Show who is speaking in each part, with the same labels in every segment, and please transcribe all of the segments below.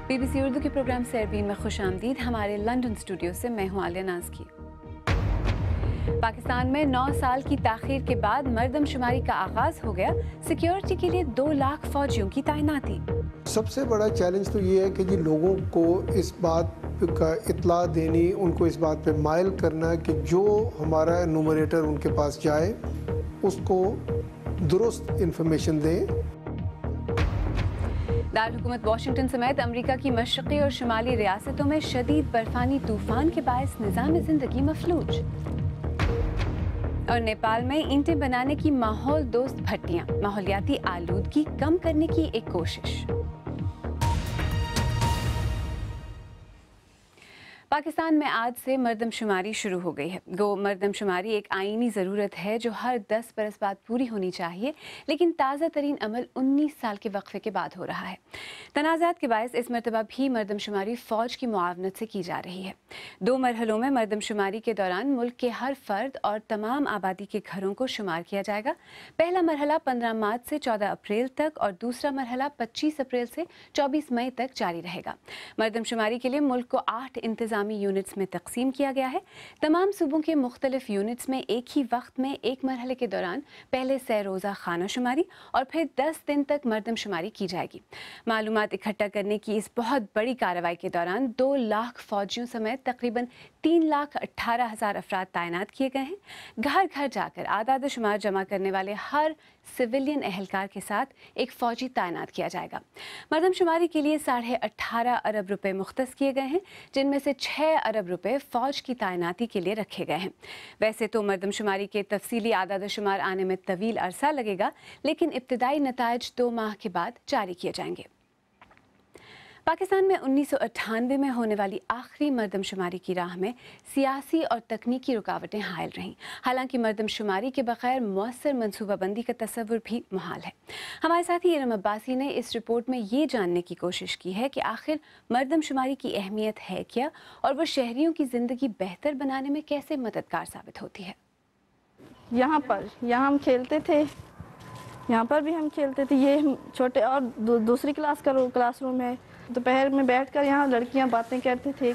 Speaker 1: BBC Urdu کے programme سیربین میں خوش آمدید. ہمارے لندن اسٹوڈیو سے میں ہوں عالیہ ناز کی. پاکستان میں 9 سال کی تاخیر کے بعد مردم شماری کا آغاز ہو گیا. سیکیورٹی کے لیے 2 لاکھ فوجیوں کی تعیناتی.
Speaker 2: سب سے بڑا چیلنج تو یہ ہے کہ لوگوں کو اس بات کا اطلاع دینی، ان کو اس بات پہ مائل کرنا کہ جو ہمارا انومریٹر ان کے پاس جائے اس کو درست انفارمیشن دیں.
Speaker 1: دارالحکومت واشنگٹن سمیت امریکہ کی مشرقی اور شمالی ریاستوں میں شدید برفانی طوفان کے باعث نظام زندگی مفلوج. اور نیپال میں اینٹیں بنانے کی ماحول دوست بھٹیاں، ماحولیاتی آلودگی کم کرنے کی ایک کوشش. پاکستان میں آج سے مردم شماری شروع ہو گئی ہے. مردم شماری ایک آئینی ضرورت ہے جو ہر 10 برس بعد پوری ہونی چاہیے، لیکن تازہ ترین عمل 19 سال کے وقفے کے بعد ہو رہا ہے. تنازعات کے باعث اس مرتبہ بھی مردم شماری فوج کی معاونت سے کی جا رہی ہے. 2 مرحلوں میں مردم شماری کے دوران ملک کے ہر فرد اور تمام آبادی کے گھروں کو شمار کیا جائے گا. پہلا مرحلہ 15 مارچ سے 14 اپریل تک اور دوسرا مرحلہ 25 اپریل سے 24 مئی تک جاری رہے گا. مردم شماری کے لیے ملک کو 8 انتظامی یونٹس میں تقسیم کیا گیا ہے. تمام صوبوں کے مختلف یونٹس میں ایک ہی وقت میں ایک مرحلے کے دوران پہلے سہ روزہ خانہ شماری اور پھر 10 دن تک مردم شماری کی جائے گی. معلومات اکٹھا کرنے کی اس بہت بڑی کارروائی کے دوران 2 لاکھ فوجیوں سمیت تقریباً 3,18,000 افراد تعینات کیے گئے ہیں. گھر گھر جا کر اعداد و شمار جمع کرنے والے ہر سویلین اہلکار کے ساتھ ایک فوجی تعینات کیا جائے گا. مردم شماری کے لیے 18.5 ارب روپے مختص کیے گئے ہیں، جن میں سے 6 ارب روپے فوج کی تعیناتی کے لیے رکھے گئے ہیں. ویسے تو مردم شماری کے تفصیلی اعداد و شمار آنے میں طویل عرصہ لگے گا، لیکن ابتدائی نتائج 2 ماہ کے بعد جاری کیے جائیں گے. پاکستان میں 1998 میں ہونے والی آخری مردم شماری کی راہ میں سیاسی اور تکنیکی رکاوٹیں حائل رہیں. حالانکہ مردم شماری کے بغیر مؤثر منصوبہ بندی کا تصور بھی محال ہے. ہمارے ساتھی ارم عباسی نے اس رپورٹ میں یہ جاننے کی کوشش کی ہے کہ آخر مردم شماری کی اہمیت ہے کیا اور وہ شہریوں کی زندگی بہتر بنانے میں کیسے مددگار ثابت ہوتی ہے.
Speaker 3: یہاں ہم کھیلتے تھے، یہاں پر بھی ہم کھیلتے تھے. یہ چھوٹے اور دوسری کلاس کا کلاس روم ہے. دوپہر میں بیٹھ کر یہاں لڑکیاں باتیں کرتے تھے.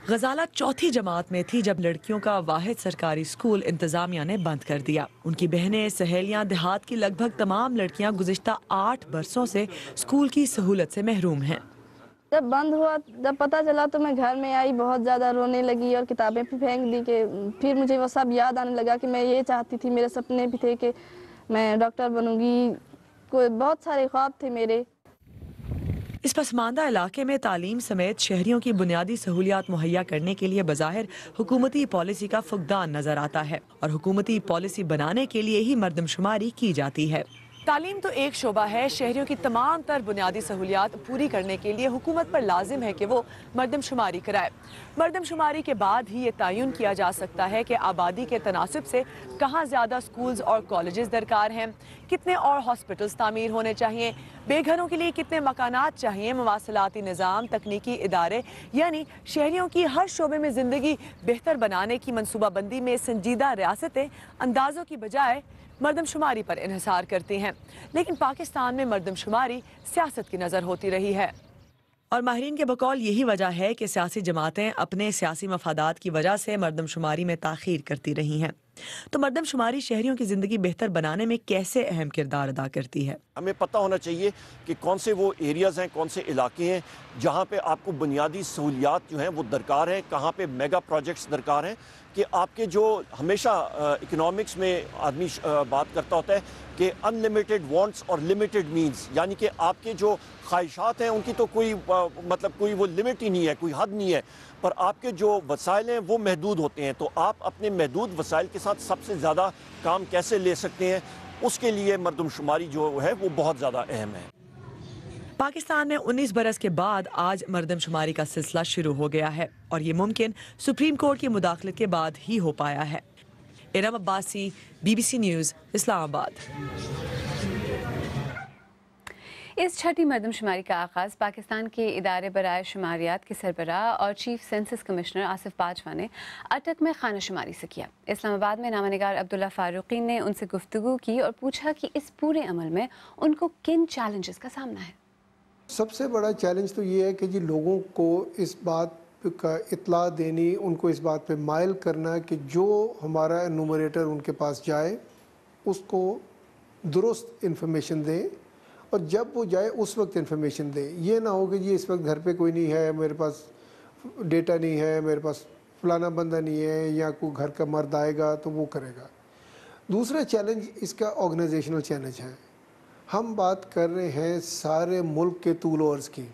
Speaker 4: غزالہ 4تھی جماعت میں تھی جب لڑکیوں کا واحد سرکاری اسکول انتظامیہ نے بند کر دیا. ان کی بہنیں، سہیلیاں، دیہات کی لگ بھگ تمام لڑکیاں گزشتہ 8 برسوں سے اسکول کی سہولت سے محروم ہیں.
Speaker 3: جب بند ہوا، جب پتہ چلا تو میں گھر میں آئی، بہت زیادہ رونے لگی اور کتابیں پھینک دی. کہ پھر مجھے وہ سب یاد آنے لگا کہ میں یہ چاہتی تھی، میرے سپنے بھی تھے کہ میں ڈاکٹر بنوں گی. بہت سارے خواب تھے میرے.
Speaker 4: اس پسماندہ علاقے میں تعلیم سمیت شہریوں کی بنیادی سہولیات مہیا کرنے کے لیے بظاہر حکومتی پالیسی کا فقدان نظر آتا ہے اور حکومتی پالیسی بنانے کے لیے ہی مردم شماری کی جاتی ہے. تعلیم تو ایک شعبہ ہے. شہریوں کی تمام تر بنیادی سہولیات پوری کرنے کے لیے حکومت پر لازم ہے کہ وہ مردم شماری کرائے. مردم شماری کے بعد ہی یہ تعین کیا جا سکتا ہے کہ آبادی کے تناسب سے کہاں زیادہ سکولز اور کالجز درکار ہیں، کتنے اور ہاسپٹلز تعمیر ہونے چاہیے، بے گھروں کے لیے کتنے مکانات چاہیے، مواصلاتی نظام، تکنیکی ادارے، یعنی شہریوں کی ہر شعبے میں زندگی بہتر بنانے کی منصوبہ بندی میں سنجیدہ ریاستیں اندازوں کی بجائے مردم شماری پر انحصار کرتی ہیں. لیکن پاکستان میں مردم شماری سیاست کی نظر ہوتی رہی ہے اور ماہرین کے بقول یہی وجہ ہے کہ سیاسی جماعتیں اپنے سیاسی مفادات کی وجہ سے مردم شماری میں تاخیر کرتی رہی ہیں. تو مردم شماری شہریوں کی زندگی بہتر بنانے میں کیسے اہم کردار ادا کرتی ہے؟
Speaker 5: ہمیں پتہ ہونا چاہیے کہ کون سے وہ ایریاز ہیں، کون سے علاقے ہیں جہاں پہ آپ کو بنیادی سہولیات جو ہیں وہ درکار ہیں، کہاں پہ میگا پروجیکٹس درکار ہیں. کہ آپ کے جو ہمیشہ اکنامکس میں آدمی بات کرتا ہوتا ہے کہ ان لمیٹڈ وانٹس اور لمیٹڈ مینز، یعنی کہ آپ کے جو خواہشات ہیں ان کی تو کوئی کوئی وہ لمٹ ہی نہیں ہے، کوئی حد نہیں ہے، پر آپ کے جو وسائل ہیں وہ محدود ہوتے ہیں. تو آپ اپنے محدود وسائل کے ساتھ سب سے زیادہ کام کیسے لے سکتے ہیں، اس کے لیے مردم شماری جو ہے وہ بہت زیادہ اہم ہے.
Speaker 4: پاکستان میں 19 برس کے بعد آج مردم شماری کا سلسلہ شروع ہو گیا ہے اور یہ ممکن سپریم کورٹ کی مداخلت کے بعد ہی ہو پایا ہے. ارم عباسی، BBC نیوز، اسلام آباد.
Speaker 1: اس چھٹی مردم شماری کا آغاز پاکستان کے ادارے برائے شماریات کے سربراہ اور chief census commissioner Asif Bajwa نے اٹک میں خانہ شماری سے کیا. اسلام آباد میں نامہ نگار عبداللہ فاروقی نے ان سے گفتگو کی اور پوچھا کہ اس پورے عمل میں ان کو کن چیلنجز کا سامنا ہے.
Speaker 2: सबसे बड़ा चैलेंज तो ये है कि जी लोगों को इस बात का इत्ला देनी, उनको इस बात पे माइल करना कि जो हमारा एनुमरेटर उनके पास जाए उसको दुरुस्त इन्फॉर्मेशन दें, और जब वो जाए उस वक्त इन्फॉर्मेशन दें। ये ना हो कि जी इस वक्त घर पे कोई नहीं है, मेरे पास डेटा नहीं है, मेरे पास फलाना बंदा नहीं है, या कोई घर का मर्द आएगा तो वो करेगा। दूसरा चैलेंज इसका ऑर्गेनाइजेशनल चैलेंज है। हम बात कर रहे हैं सारे मुल्क के टूल ओवर्स की,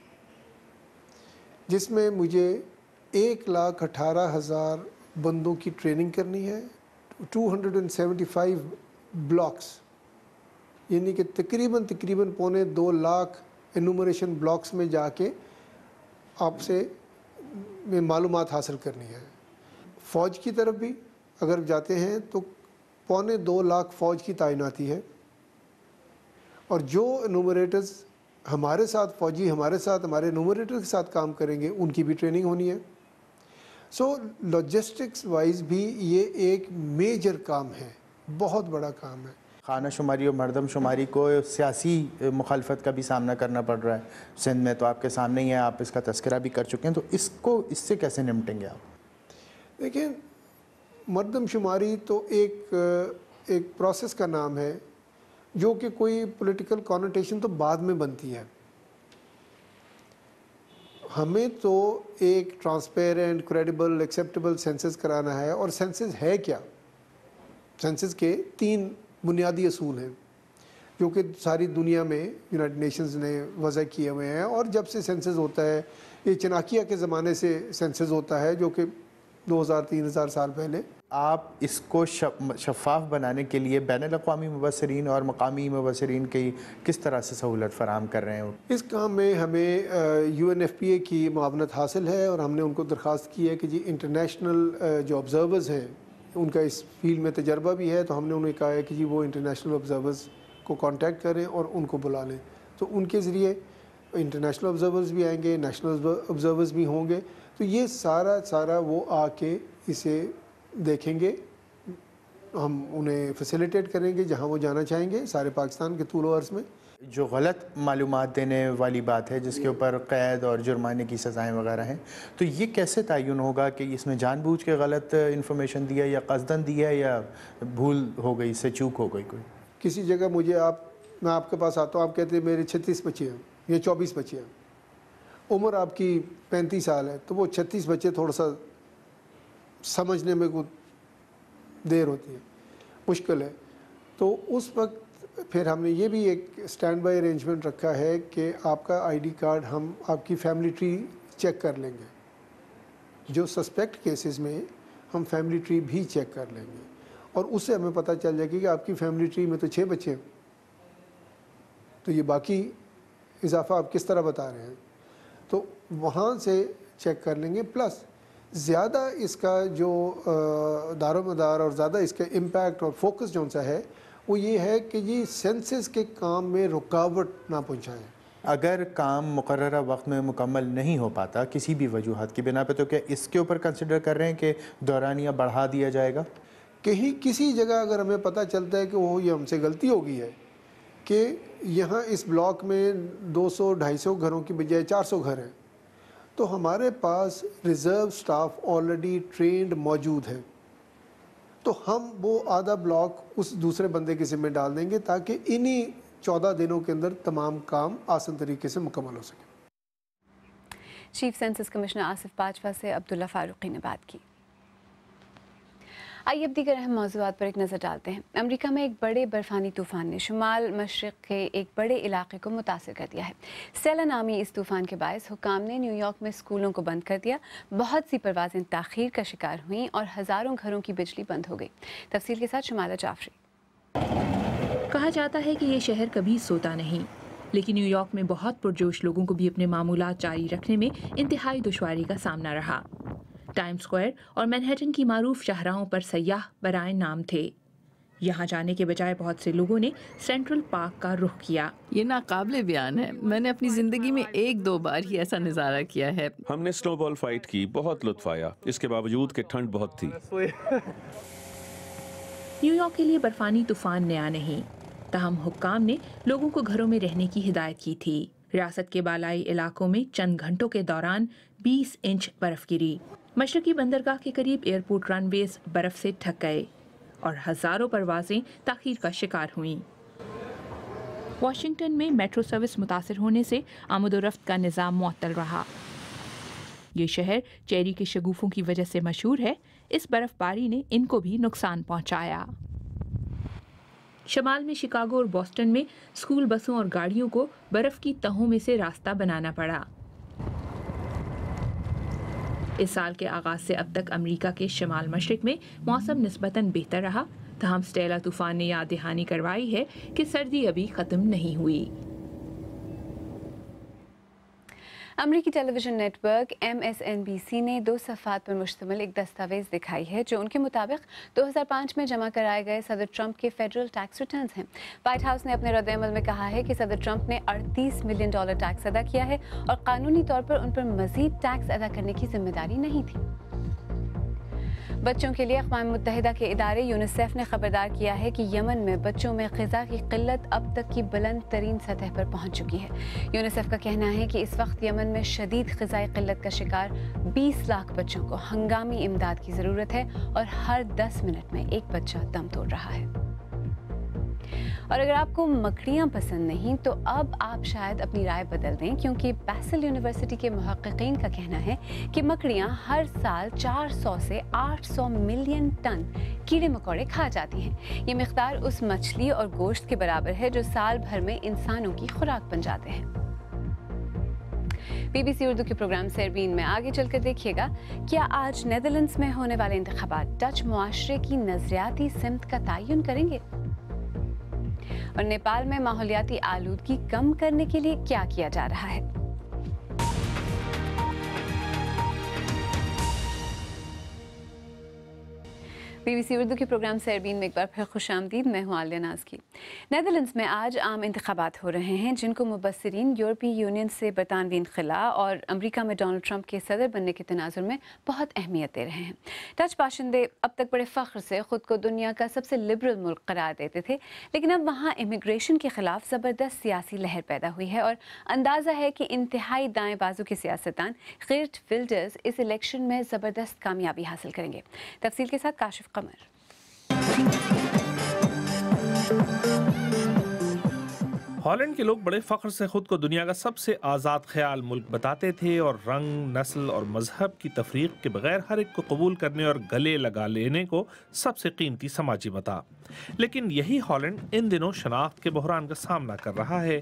Speaker 2: जिसमें मुझे 1,18,000 बंदों की ट्रेनिंग करनी है, 275 ब्लॉक्स, यानी कि तकरीबन पौने 2 लाख एनुमरेशन ब्लॉक्स में जाके आपसे मालूमात हासिल करनी है। फ़ौज की तरफ भी अगर जाते हैं तो पौने 2 लाख फ़ौज की तैनाती है, और जो एनुमरेटर्स हमारे साथ, फ़ौजी हमारे साथ, हमारे एनुमरेटर के साथ काम करेंगे, उनकी भी ट्रेनिंग होनी है। सो लॉजिस्टिक्स वाइज भी ये एक मेजर काम है, बहुत बड़ा काम है।
Speaker 6: खाना शुमारी और मरदम शुमारी को सियासी मुखालफत का भी सामना करना पड़ रहा है सिंध में, तो आपके सामने ही है, आप इसका तस्करा भी कर चुके हैं, तो इससे कैसे निपटेंगे आप?
Speaker 2: देखिए, मरदम शुमारी तो एक प्रोसेस का नाम है, जो कि कोई पॉलिटिकल कॉनोटेशन तो बाद में बनती है। हमें तो एक ट्रांसपेरेंट, क्रेडिबल, एक्सेप्टेबल सेंसस कराना है। और सेंसस है क्या? सेंसस के 3 बुनियादी असूल हैं, जो कि सारी दुनिया में यूनाइटेड नेशंस ने वज़ा किए हुए हैं। और जब से सेंसस होता है, ये चनाकिया के ज़माने से सेंसस होता है, जो कि 2000-3000 साल पहले।
Speaker 6: आप इसको शफ़ाफ बनाने के लिए बैनुल-अक़वामी मुबस्सिरीन और मकामी मुबस्सिरीन की किस तरह से सहूलत फ़राहम कर रहे हैं?
Speaker 2: इस काम में हमें UNFPA की मुआवनत हासिल है, और हमने उनको दरख्वास्त की है कि जी इंटरनेशनल जो ऑब्ज़र्वर्स हैं, उनका इस फील्ड में तजर्बा भी है, तो हमने उन्हें कहा है कि जी वो इंटरनेशनल ऑब्ज़र्वर्स को कांटेक्ट करें और उनको बुला लें। तो उनके ज़रिए इंटरनेशनल ऑब्ज़र्वर्स भी आएंगे, नेशनल ऑब्ज़र्वर्स भी होंगे। तो ये सारा वो आके इसे देखेंगे, हम उन्हें फैसिलिटेट करेंगे जहाँ वो जाना चाहेंगे, सारे पाकिस्तान के तूल अर्ज़ में।
Speaker 6: जो गलत मालूमात देने वाली बात है, जिसके ऊपर क़ैद और जुर्माने की सज़ाएँ वगैरह हैं, तो ये कैसे तयन होगा कि इसमें जानबूझ के गलत इन्फॉर्मेशन दिया, या क़स्दन दिया, या भूल हो गई, से चूक हो गई कोई?
Speaker 2: किसी जगह मैं आपके पास आता हूँ, आप कहते हैं मेरे 36 बच्चे हैं या 24 बच्चे हैं, उम्र आपकी 35 साल है, तो वो 36 बच्चे थोड़ा सा समझने में कुछ देर होती है, मुश्किल है। तो उस वक्त फिर हमने ये भी एक स्टैंड बाई अरेंजमेंट रखा है कि आपका ID कार्ड हम आपकी फैमिली ट्री चेक कर लेंगे। जो सस्पेक्ट केसेस में हम फैमिली ट्री भी चेक कर लेंगे, और उससे हमें पता चल जाएगा कि आपकी फैमिली ट्री में तो 6 बच्चे हैं, तो ये बाकी इजाफा आप किस तरह बता रहे हैं। तो वहाँ से चेक कर लेंगे। प्लस ज़्यादा इसका जो दारोमदार और ज़्यादा इसका इम्पैक्ट और फोकस जो सा है, वो ये है कि ये सेंसस के काम में रुकावट ना पहुँचाए।
Speaker 6: अगर काम मुकर्ररा वक्त में मुकम्मल नहीं हो पाता किसी भी वजूहत की बिना पे, तो क्या इसके ऊपर कंसिडर कर रहे हैं कि दौरानिया बढ़ा दिया जाएगा?
Speaker 2: कहीं किसी जगह अगर हमें पता चलता है कि वो ये हमसे गलती हो गई है कि यहाँ इस ब्लॉक में 200-250 घरों की बजाय 400 घर हैं, तो हमारे पास रिज़र्व स्टाफ ऑलरेडी ट्रेंड मौजूद है, तो हम वो आधा ब्लॉक उस दूसरे बंदे के ज़िम्मे डाल देंगे, ताकि इन्हीं 14 दिनों के अंदर तमाम काम आसान तरीके से मुकम्मल हो सके।
Speaker 1: Chief census commissioner Asif Bajwa से अब्दुल्ला फारूकी ने बात की। आइए अब दीगर अहम मौज़ूआत पर एक नज़र डालते हैं। अमेरिका में एक बड़े बर्फ़ानी तूफ़ान ने शुमाल मशरिक़ के एक बड़े इलाके को मुतासिर कर दिया है। स्टेला नामी इस तूफ़ान के बायस हुकाम ने न्यूयॉर्क में स्कूलों को बंद कर दिया, बहुत सी परवाज़ें ताख़ीर का शिकार हुईं और हज़ारों घरों की बिजली बंद हो गई। तफसील के साथ शुमाला जाफरी।
Speaker 7: कहा जाता है कि ये शहर कभी सोता नहीं, लेकिन न्यूयॉर्क में बहुत पुरजोश लोगों को भी अपने मामूलात जारी रखने में इंतहाई दुश्वारी का सामना रहा। टाइम स्क्वायर और मैनहट्टन की मारूफ शाहराहों पर सयाह बराए नाम थे। यहाँ जाने के बजाय बहुत से लोगों ने सेंट्रल पार्क का रुख किया।
Speaker 8: ये नाकाबिले बयान है। मैंने अपनी ज़िंदगी में 1-2 बार ही ऐसा नज़ारा किया है।
Speaker 9: हमने स्नोबॉल फाइट की, बहुत लुत्फ आया, इसके बावजूद कि ठंड बहुत थी।
Speaker 7: न्यूयॉर्क के लिए बर्फानी तूफान नया नहीं, ताहम हुक्काम ने लोगों को घरों में रहने की हिदायत की थी। रियासत के बालाई इलाकों में चंद घंटों के दौरान 20 इंच बर्फ गिरी। मशरकी बंदरगाह के करीब एयरपोर्ट रनवेज बर्फ से ढक गए और हजारों परवाजें ताखीर का शिकार हुईं। वाशिंगटन में मेट्रो सर्विस मुतासिर होने से आमदोरफ्त का निज़ाम मुअत्तल रहा। ये शहर चेरी के शगुफों की वजह से मशहूर है। इस बर्फबारी ने इनको भी नुकसान पहुंचाया। शमाल में शिकागो और बॉस्टन में स्कूल बसों और गाड़ियों को बर्फ की तहों में से रास्ता बनाना पड़ा। इस साल के आगाज से अब तक अमेरिका के शमाल मशरिक में मौसम निस्बतन बेहतर रहा। तहम स्टेला तूफान ने याद दहानी करवाई है कि सर्दी अभी ख़त्म नहीं हुई।
Speaker 1: अमरीकी टेलीविज़न नेटवर्क MSNBC ने 2 सफ़ात पर मुश्तमिल एक दस्तावेज़ दिखाई है जो उनके मुताबिक 2005 में जमा कराए गए सदर ट्रंप के फेडरल टैक्स रिटर्न्स हैं। व्हाइट हाउस ने अपने रद्द-ए-अमल में कहा है कि सदर ट्रंप ने $38 मिलियन टैक्स अदा किया है और कानूनी तौर पर उन पर मज़ीद टैक्स अदा करने की जिम्मेदारी नहीं थी। बच्चों के लिए अक़वाम मुत्तहिदा के इदारे यूनिसेफ ने खबरदार किया है कि यमन में बच्चों में ग़िज़ा की किल्लत अब तक की बुलंद तरीन सतह पर पहुँच चुकी है। यूनिसेफ का कहना है कि इस वक्त यमन में शदीद ग़िज़ाई किल्लत का शिकार 20 लाख बच्चों को हंगामी इमदाद की ज़रूरत है और हर 10 मिनट में एक बच्चा दम तोड़ रहा है। और अगर आपको मकड़ियाँ पसंद नहीं तो अब आप शायद अपनी राय बदल दें, क्योंकि बैसल यूनिवर्सिटी के मुहक्किकीन का कहना है कि मकड़ियाँ हर साल 400 से 800 मिलियन टन कीड़े मकोड़े खा जाती हैं। ये मिक़दार उस मछली और गोश्त के बराबर है जो साल भर में इंसानों की खुराक बन जाते हैं। BBC उर्दू के प्रोग्राम सरबीन में आगे चलकर देखिएगा, क्या आज नेदरलैंड्स में होने वाले इंतखाबात डच मुआशरे की नजरियाती सिमत का तयन करेंगे? और नेपाल में माहौलियाती आलूदगी कम करने के लिए क्या किया जा रहा है? BBC उर्दू के प्रोग्राम सरबीन में एक बार फिर खुशामदीद। मैं हूँ आलिया नाज की। नेदरलैंड्स में आज आम इंतखाबात हो रहे हैं जिनको मुबस्सिरीन यूरोपीय यूनियन से बरतानवी इनखला और अमरीका में डोनाल्ड ट्रंप के सदर बनने के तनाजुर में बहुत अहमियत दे रहे हैं। डच बाशिंदे अब तक बड़े फ़ख्र से ख़ुद को दुनिया का सबसे लिबरल मुल्क करार देते थे, लेकिन अब वहाँ इमिग्रेशन के ख़िलाफ़ ज़बरदस्त सियासी लहर पैदा हुई है और अंदाज़ा है कि इंतहाई दाएँ बाजू के सियासतदान गेर्ट विल्डर्स इस इलेक्शन में ज़बरदस्त कामयाबी हासिल करेंगे। तफसील के साथ काशिफ कमर।
Speaker 10: हॉलैंड के लोग बड़े फ़ख्र से ख़ुद को दुनिया का सबसे आज़ाद ख्याल मुल्क बताते थे और रंग, नस्ल और मजहब की तफरीक के बगैर हर एक को कबूल करने और गले लगा लेने को सबसे कीमती समाजी बता। लेकिन यही हॉलैंड इन दिनों शनाख्त के बहरान का सामना कर रहा है।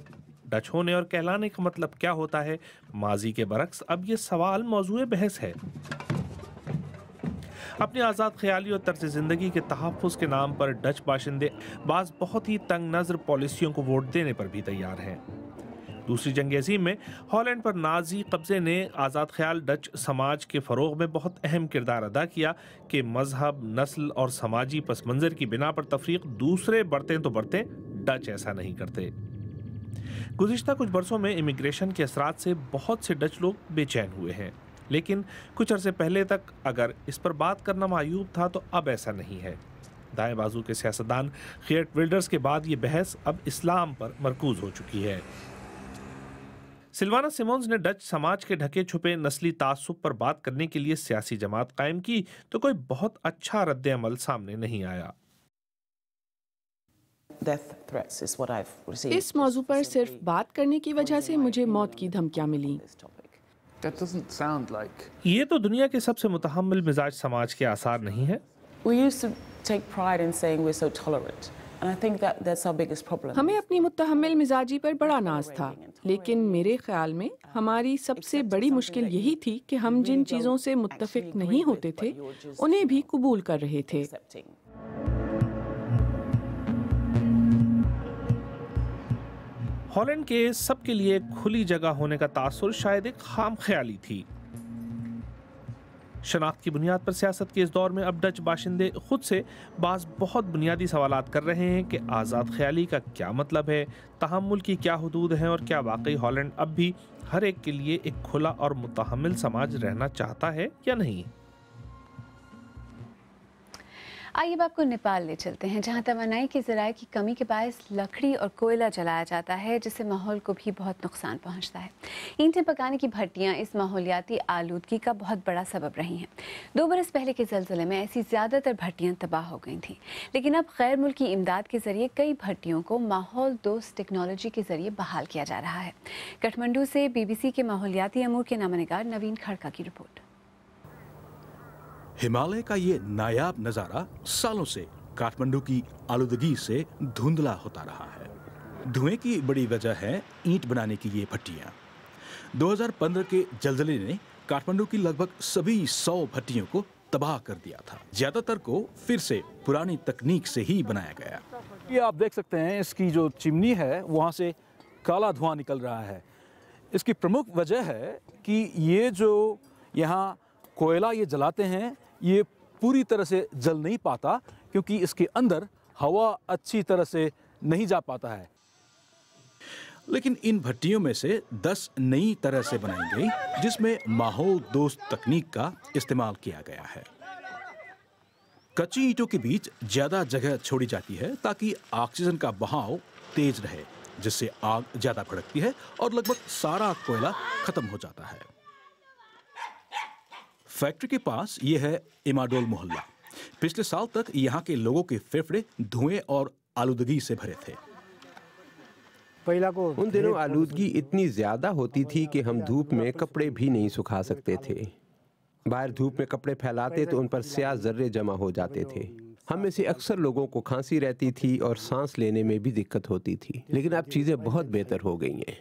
Speaker 10: डच होने और कहलाने का मतलब क्या होता है? माजी के बरक्स अब ये सवाल मौजूए बहस है। अपनी आज़ाद ख्याली और तर्ज ज़िंदगी के तहफ़्फ़ुज़ के नाम पर डच बाशिंदे बाज़ बहुत ही तंग नज़र पॉलिसियों को वोट देने पर भी तैयार हैं। दूसरी जंग अज़ीम में हॉलैंड पर नाजी कब्ज़े ने आज़ाद ख्याल डच समाज के फ़रोग़ में बहुत अहम किरदार अदा किया कि मज़हब, नस्ल और समाजी पस मंज़र की बिना पर तफरीक दूसरे बढ़ते तो बढ़ते, डच ऐसा नहीं करते। गुज़िश्ता कुछ बरसों में इमिग्रेशन के असरात से बहुत से डच लोग बेचैन हुए हैं, लेकिन कुछ अरसे पहले तक अगर इस पर बात करना मायूब था तो अब ऐसा नहीं है। दाएं बाजू के सियासतदान गेर्ट विल्डर्स के बाद ये बहस अब इस्लाम पर मरकूज हो चुकी है। सिल्वाना सिमोन्स ने डच समाज के ढके छुपे नस्ली तासुब पर बात करने के लिए सियासी जमात कायम की तो कोई बहुत अच्छा रद्द अमल सामने नहीं आया।
Speaker 11: इस मौजू पर सिर्फ बात करने की वजह से मुझे मौत की धमकियां मिली।
Speaker 10: ये तो दुनिया के सबसे मुतहम्मिल मिजाज समाज के आसार नहीं है।
Speaker 11: हमें अपनी मुतहम्मिल मिजाजी पर बड़ा नाज था, लेकिन मेरे ख्याल में हमारी सबसे बड़ी मुश्किल यही थी कि हम जिन चीज़ों से मुत्तफिक नहीं होते थे उन्हें भी कबूल कर रहे थे।
Speaker 10: हॉलैंड के सबके लिए खुली जगह होने का तासुर शायद एक खाम ख्याली थी। शनाख्त की बुनियाद पर सियासत के इस दौर में अब डच बाशिंदे खुद से बाज़ बहुत बुनियादी सवालात कर रहे हैं कि आज़ाद ख्याली का क्या मतलब है, तहम्मुल की क्या हदूद हैं और क्या वाकई हॉलैंड अब भी हर एक के लिए एक खुला और मुतहम्मिल समाज रहना चाहता है या नहीं।
Speaker 1: आइए अब आपको नेपाल ले चलते हैं, जहां तवानाई के ज़राए की कमी के बायस लकड़ी और कोयला जलाया जाता है, जिससे माहौल को भी बहुत नुकसान पहुंचता है। ईंटें पकाने की भट्टियां इस माहौलियाती आलूदगी का बहुत बड़ा सबब रही हैं। 2 बरस पहले के ज़लज़ले में ऐसी ज़्यादातर भट्टियां तबाह हो गई थीं, लेकिन अब गैर मुल्की इमदाद के ज़रिए कई भट्टियों को माहौल दोस्त टेक्नोलॉजी के ज़रिए बहाल किया जा रहा है। काठमांडू से BBC के माहौलियाती अमूर के नामनिगार नवीन खड़का की रिपोर्ट।
Speaker 12: हिमालय का ये नायाब नज़ारा सालों से काठमांडू की आलूदगी से धुंधला होता रहा है। धुएं की बड़ी वजह है ईंट बनाने की ये भट्टियां। 2015 के जलजले ने काठमांडू की लगभग सभी 100 भट्टियों को तबाह कर दिया था। ज्यादातर को फिर से पुरानी तकनीक से ही बनाया गया।
Speaker 13: ये आप देख सकते हैं, इसकी जो चिमनी है वहाँ से काला धुआं निकल रहा है। इसकी प्रमुख वजह है कि ये जो यहाँ कोयला ये जलाते हैं, ये पूरी तरह से जल नहीं पाता, क्योंकि इसके अंदर हवा अच्छी तरह से नहीं जा पाता है।
Speaker 12: लेकिन इन भट्टियों में से 10 नई तरह से बनाई गई, जिसमें माहौल दोस्त तकनीक का इस्तेमाल किया गया है। कच्ची ईंटों के बीच ज्यादा जगह छोड़ी जाती है ताकि ऑक्सीजन का बहाव तेज रहे, जिससे आग ज्यादा भड़कती है और लगभग सारा कोयला खत्म हो जाता है। फैक्ट्री के पास ये है इमाडोल मोहल्ला। पिछले साल तक यहाँ के लोगों के फेफड़े धुएं और आलूदगी से भरे थे।
Speaker 14: उन दिनों आलूदगी इतनी ज्यादा होती थी कि हम धूप में कपड़े भी नहीं सुखा सकते थे। बाहर धूप में कपड़े फैलाते तो उन पर स्याह जर्रे जमा हो जाते थे। हम में से अक्सर लोगों को खांसी रहती थी और सांस लेने में भी दिक्कत होती थी, लेकिन अब चीजें बहुत बेहतर हो गई हैं।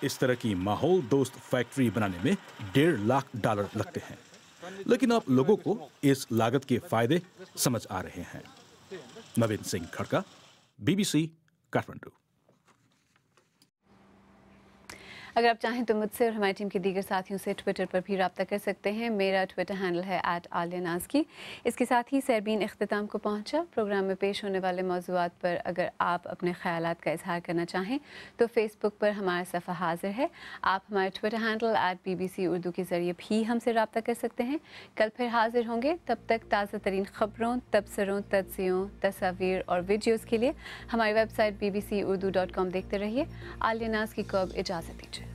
Speaker 12: इस तरह की माहौल दोस्त फैक्ट्री बनाने में $1.5 लाख लगते हैं, लेकिन अब लोगों को इस लागत के फायदे समझ आ रहे हैं। नवीन सिंह खड़का, BBC, काठमांडू।
Speaker 1: अगर आप चाहें तो मुझसे और हमारी टीम के दीगर साथियों से ट्विटर पर भी रब्ता कर सकते हैं। मेरा ट्विटर हैंडल है @आलियानाज़की। इसके साथ ही सरबीन इख्तिताम को पहुंचा। प्रोग्राम में पेश होने वाले मौज़ूआत पर अगर आप अपने ख़यालात का इजहार करना चाहें तो फेसबुक पर हमारा सफ़ा हाजिर है। आप हमारे ट्विटर हैंडल @BBC उर्दू के ज़रिए भी हमसे रब्ता कर सकते हैं। कल फिर हाजिर होंगे, तब तक ताज़ा तरीन ख़बरों, तबसरों, तज्ज़ियों, तस्वीर और वीडियोज़ के लिए हमारी वेबसाइट bbcurdu.com देखते रहिए। आलियानाज़की को अब इजाज़त दीजिए।